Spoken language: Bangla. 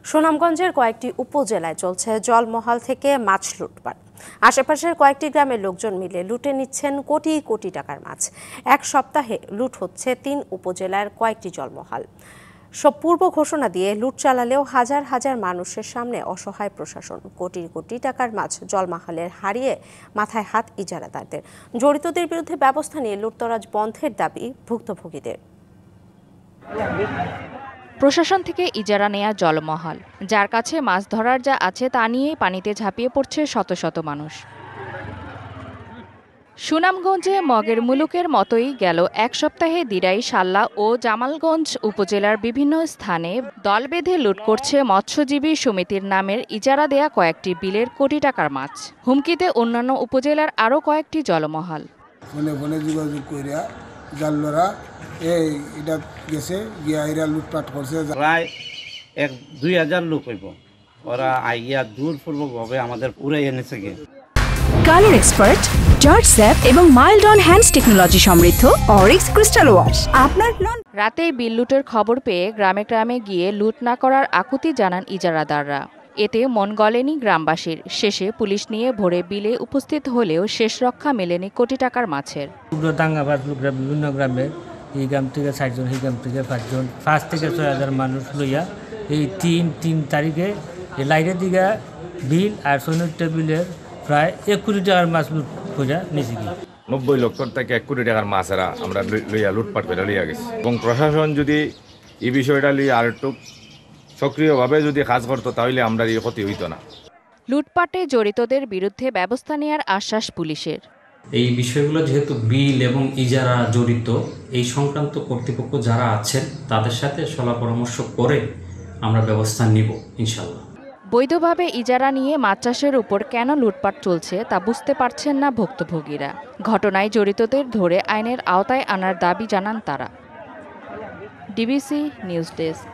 সুনামগঞ্জের কয়েকটি উপজেলায় চলছে জলমহল থেকে মাছ লুটপাট। আশেপাশের কয়েকটি গ্রামের লোকজন মিলে লুটে নিচ্ছেন কোটি কোটি টাকার মাছ। এক সপ্তাহে লুট হচ্ছে ৩ উপজেলার কয়েকটি জলমহল। সব পূর্ব ঘোষণা দিয়ে লুট চালালেও হাজার হাজার মানুষের সামনে অসহায় প্রশাসন। কোটি কোটি টাকার মাছ জলমহলের হারিয়ে মাথায় হাত ইজারাদারদের। জড়িতদের বিরুদ্ধে ব্যবস্থা নিয়ে লুটতরাজ বন্ধের দাবি ভুক্তভোগীদের। প্রশাসন থেকে ইজারা নেয়া জলমহল, যার কাছে মাছ ধরার যা আছে তা নিয়েই পানিতে ঝাঁপিয়ে পড়ছে শত শত মানুষ। সুনামগঞ্জে মগের মুলুকের মতোই গেল এক সপ্তাহে দিরাই, সাল্লা ও জামালগঞ্জ উপজেলার বিভিন্ন স্থানে দল বেঁধে লুট করছে মৎস্যজীবী সমিতির নামের ইজারা দেয়া কয়েকটি বিলের কোটি টাকার মাছ। হুমকিতে অন্যান্য উপজেলার আরও কয়েকটি জলমহল। জাল্লরা এটা গেছে গিয়া এরা লুটপাট করছে। প্রায় 1-2 হাজার লোক হইব। ওরা আইয়া দূরপূর্বকভাবে আমাদের পুরাই এনেছে গিয়ে। কালার এক্সপার্ট, জর্জ স্যাপ এবং মাইল্ড অন হ্যান্ডস টেকনোলজি সমৃদ্ধ অরিক্স ক্রিস্টাল ওয়াশ। আপনার রাতেই বিল লুটের খবর পেয়ে গ্রামে গ্রামে গিয়ে লুট না করার আকুতি জানান ইজারাদাররা। এতে মন গলেনি গ্রামবাসীর। শেষে পুলিশ নিয়ে ভোরে বিলে উপস্থিত হলেও শেষ রক্ষা মেলেনি কোটি টাকার মাছের। বিভিন্ন গ্রামের এই গ্রাম থেকে 4 জন, এই গ্রাম থেকে 5 জন, 5 থেকে 6 হাজার মানুষ লইয়া এই 3 তারিখে এই লাইটের দিকে বিল আর 96টা বিলের প্রায় 1 কোটি টাকার মাছ লুট করে নিয়েছি। 90 লক্ষ থেকে 1 কোটি টাকার মাছ আমরা লইয়া লুটপাট করে লইয়া গেছি। এবং প্রশাসন যদি এই বিষয়টা লিয়ে আর একটু সক্রিয়ভাবে যদি কাজ করতো তাহলে আমরা এই ক্ষতি হইতো না। লুটপাটে জড়িতদের বিরুদ্ধে ব্যবস্থা নেওয়ার আশ্বাস পুলিশের। এই বিষয়গুলো যেহেতু বিল এবং ইজারা জড়িত, এই সংক্রান্ত কর্তৃপক্ষ যারা আছেন তাদের সাথে সলা পরামর্শ করে আমরা ব্যবস্থা নিব ইনশাল্লাহ। বৈধভাবে ইজারা নিয়ে মাছ চাষের উপর কেন লুটপাট চলছে তা বুঝতে পারছেন না ভুক্তভোগীরা। ঘটনায় জড়িতদের ধরে আইনের আওতায় আনার দাবি জানান তারা। DBC news desk.